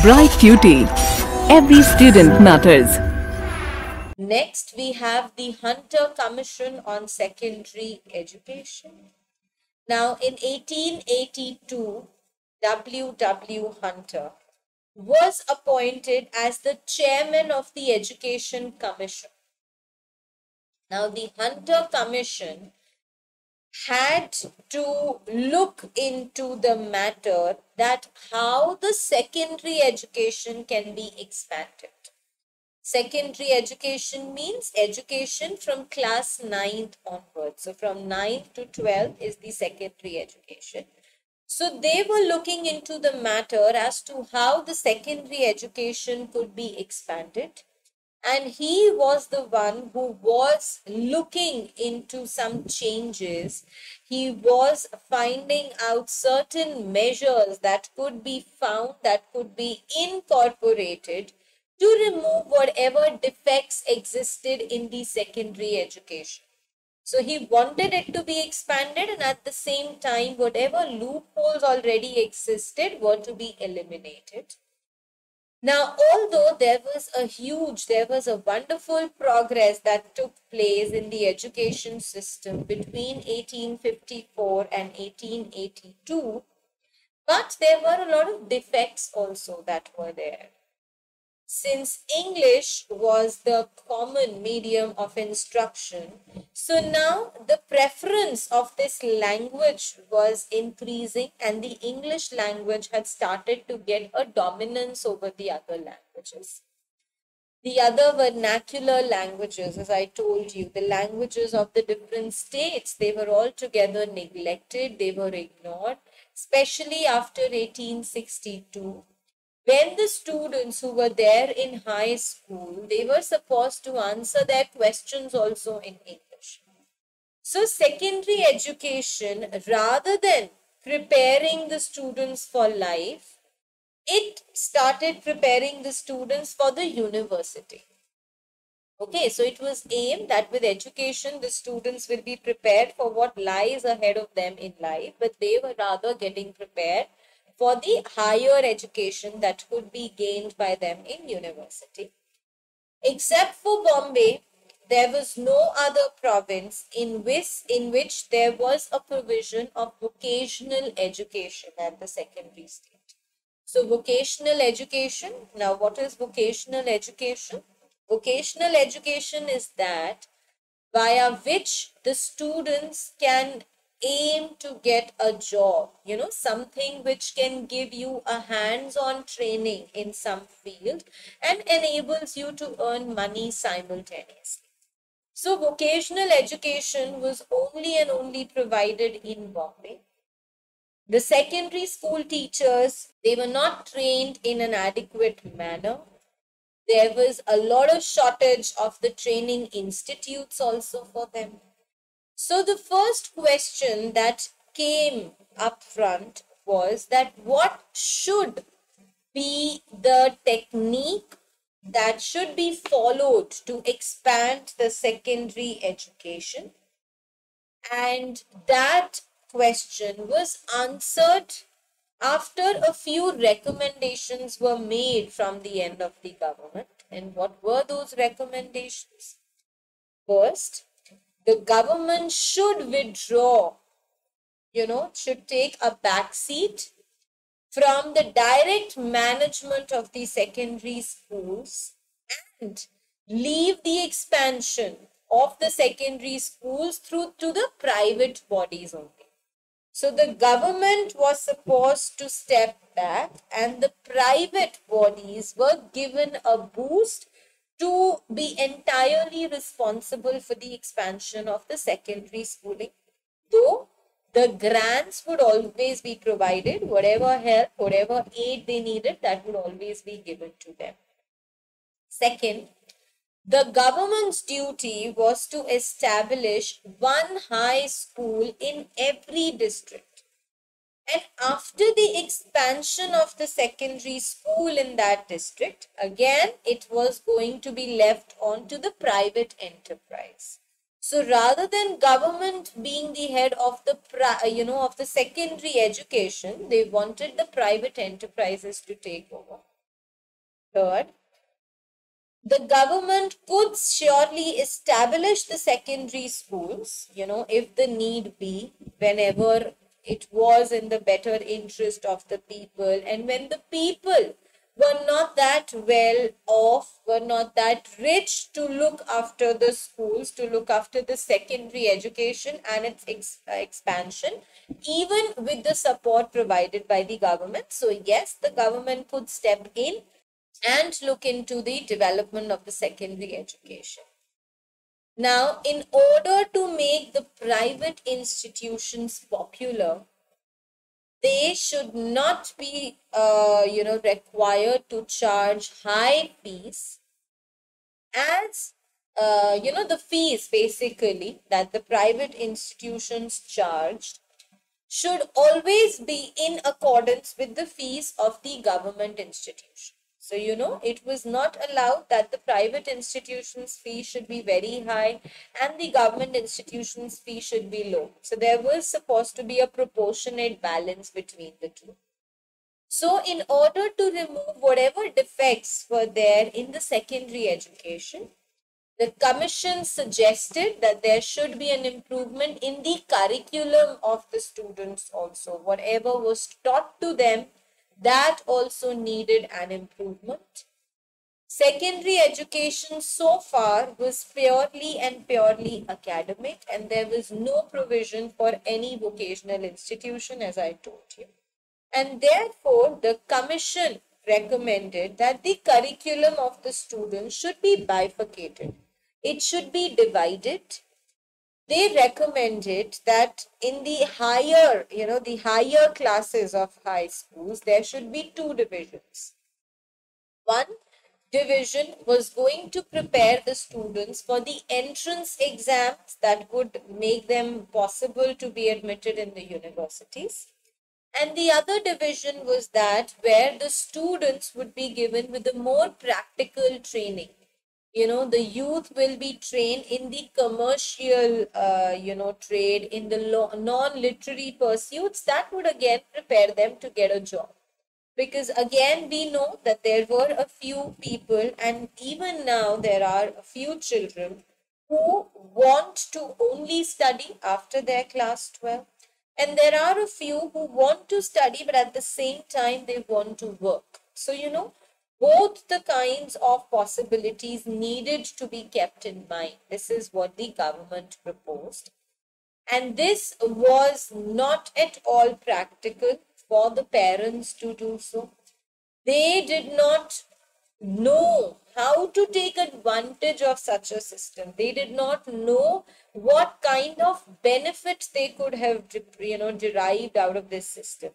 bright future. Every student matters. Next, we have the Hunter Commission on Secondary Education. Now, in 1882, W. Hunter was appointed as the chairman of the Education Commission. Now, the Hunter Commission had to look into the matter that how the secondary education can be expanded. Secondary education means education from class 9th onwards. So from 9th to 12th is the secondary education. So they were looking into the matter as to how the secondary education could be expanded. And he was the one who was looking into some changes. He was finding out certain measures that could be found, that could be incorporated to remove whatever defects existed in the secondary education. So he wanted it to be expanded, and at the same time, whatever loopholes already existed were to be eliminated. Now, although there was a wonderful progress that took place in the education system between 1854 and 1882, but there were a lot of defects also that were there. Since English was the common medium of instruction, so now the preference of this language was increasing, and the English language had started to get a dominance over the other languages. The other vernacular languages, as I told you, the languages of the different states, they were altogether neglected, they were ignored, especially after 1862. When the students who were there in high school, they were supposed to answer their questions also in English. So secondary education, rather than preparing the students for life, it started preparing the students for the university. Okay, so it was aimed that with education, the students will be prepared for what lies ahead of them in life, but they were rather getting prepared for the higher education that could be gained by them in university. Except for Bombay, there was no other province in which there was a provision of vocational education at the secondary stage. So vocational education, now what is vocational education? Vocational education is that via which the students can aim to get a job, something which can give you a hands-on training in some field and enables you to earn money simultaneously. So vocational education was only and only provided in Bombay. The secondary school teachers, they were not trained in an adequate manner. There was a lot of shortage of the training institutes also for them. So the first question that came up front was that what should be the technique that should be followed to expand the secondary education? And that question was answered after a few recommendations were made from the end of the government. And what were those recommendations? First, the government should withdraw, should take a back seat from the direct management of the secondary schools and leave the expansion of the secondary schools through to the private bodies only. So the government was supposed to step back and the private bodies were given a boost to be entirely responsible for the expansion of the secondary schooling, though the grants would always be provided, whatever help, whatever aid they needed, that would always be given to them. Second, the government's duty was to establish one high school in every district. And after the expansion of the secondary school in that district, again, it was going to be left on to the private enterprise. So rather than government being the head of the secondary education, they wanted the private enterprises to take over. Third, the government could surely establish the secondary schools, if the need be, whenever it was in the better interest of the people, and when the people were not that well off, were not that rich to look after the schools, to look after the secondary education and its expansion, even with the support provided by the government. So, yes, the government could step in and look into the development of the secondary education. Now, in order to make the private institutions popular, they should not be, required to charge high fees, as the fees basically that the private institutions charged should always be in accordance with the fees of the government institution. So, it was not allowed that the private institution's fee should be very high and the government institution's fee should be low. So, there was supposed to be a proportionate balance between the two. So, in order to remove whatever defects were there in the secondary education, the commission suggested that there should be an improvement in the curriculum of the students also. Whatever was taught to them, that also needed an improvement. Secondary education so far was purely academic, and there was no provision for any vocational institution, as I told you. And therefore, the commission recommended that the curriculum of the students should be bifurcated. It should be divided. They recommended that in the higher classes of high schools, there should be two divisions. One division was going to prepare the students for the entrance exams that would make them possible to be admitted in the universities. And the other division was that where the students would be given with a more practical training. The youth will be trained in the commercial, trade, in the non-literary pursuits that would again prepare them to get a job. Because again, we know that there were a few people, and even now there are a few children who want to only study after their class 12. And there are a few who want to study, but at the same time, they want to work. So, both the kinds of possibilities needed to be kept in mind. This is what the government proposed. And this was not at all practical for the parents to do so. They did not know how to take advantage of such a system. They did not know what kind of benefit they could have derived out of this system.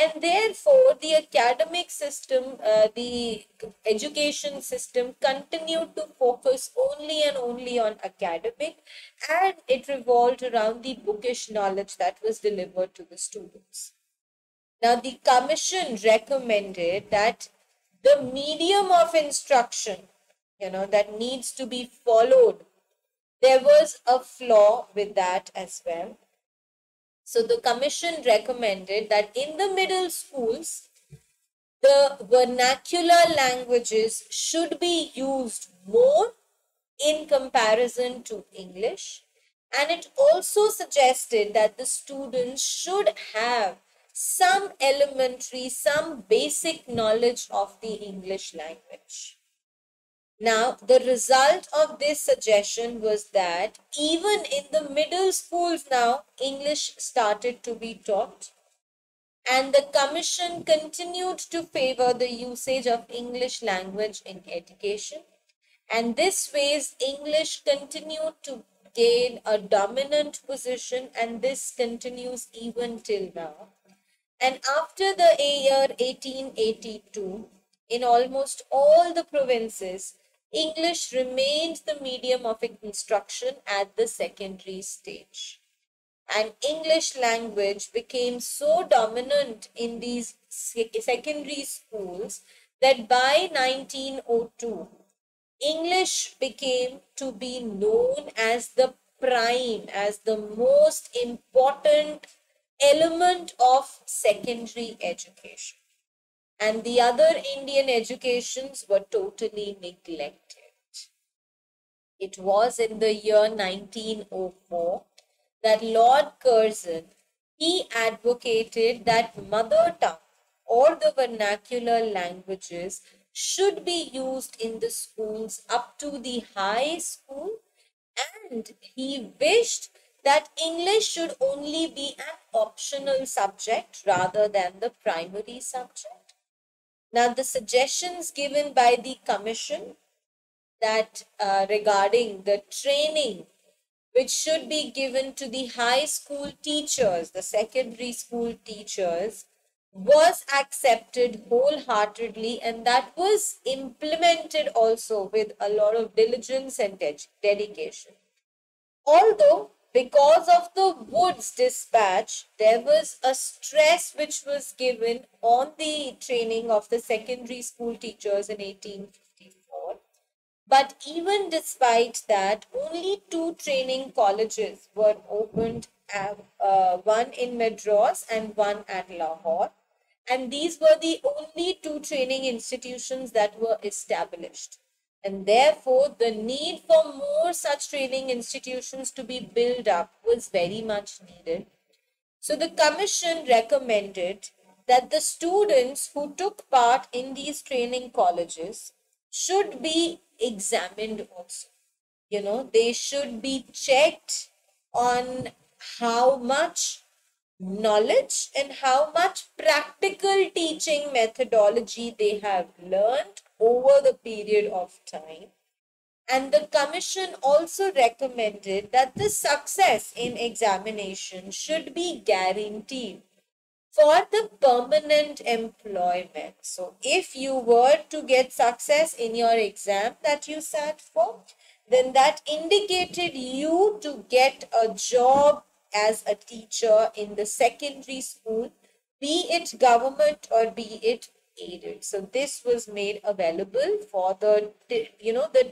And therefore, the academic system, the education system continued to focus only and only on academic, and it revolved around the bookish knowledge that was delivered to the students. Now, the commission recommended that the medium of instruction, that needs to be followed, there was a flaw with that as well. So the commission recommended that in the middle schools, the vernacular languages should be used more in comparison to English. And it also suggested that the students should have some basic knowledge of the English language. Now, the result of this suggestion was that even in the middle schools now, English started to be taught. And the commission continued to favor the usage of English language in education. And this ways, English continued to gain a dominant position, and this continues even till now. And after the year 1882, in almost all the provinces, English remained the medium of instruction at the secondary stage. And English language became so dominant in these secondary schools that by 1902, English became to be known as the prime, as the most important element of secondary education. and the other Indian educations were totally neglected. It was in the year 1904 that Lord Curzon, he advocated that mother tongue or the vernacular languages should be used in the schools up to the high school, and he wished that English should only be an optional subject rather than the primary subject. Now, the suggestions given by the commission that regarding the training which should be given to the high school teachers, the secondary school teachers, was accepted wholeheartedly, and that was implemented also with a lot of diligence and dedication. Although, because of the Woods dispatch, there was a stress which was given on the training of the secondary school teachers in 1854. But even despite that, only 2 training colleges were opened, one in Madras and one at Lahore. And these were the only 2 training institutions that were established. And therefore, the need for more such training institutions to be built up was very much needed. So the commission recommended that the students who took part in these training colleges should be examined also. They should be checked on how much knowledge and how much practical teaching methodology they have learned over the period of time. And the commission also recommended that the success in examination should be guaranteed for the permanent employment. So if you were to get success in your exam that you sat for, then that indicated you to get a job as a teacher in the secondary school, be it government or be it aided. So this was made available for the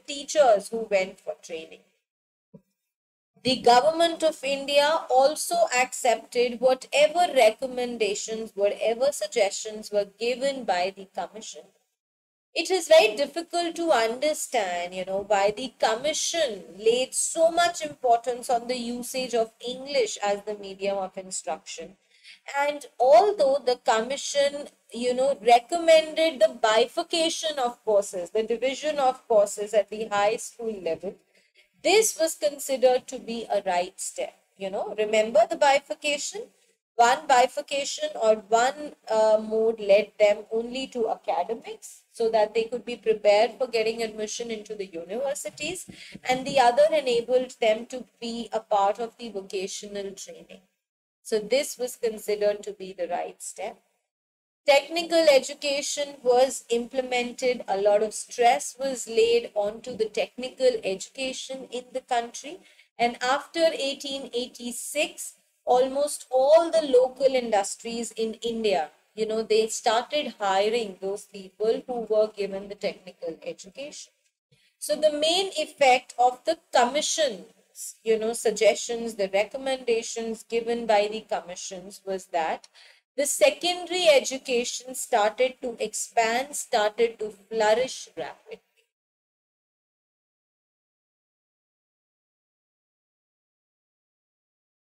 teachers who went for training. The government of India also accepted whatever recommendations, whatever suggestions were given by the commission. It is very difficult to understand, why the commission laid so much importance on the usage of English as the medium of instruction. And although the commission, recommended the bifurcation of courses, the division of courses at the high school level, this was considered to be a right step. Remember the bifurcation? One bifurcation or one mode led them only to academics so that they could be prepared for getting admission into the universities, and the other enabled them to be a part of the vocational training. So this was considered to be the right step. Technical education was implemented. A lot of stress was laid onto the technical education in the country. And after 1886, almost all the local industries in India, they started hiring those people who were given the technical education. So the main effect of the commission's, suggestions, the recommendations given by the commissions was that the secondary education started to expand, started to flourish rapidly.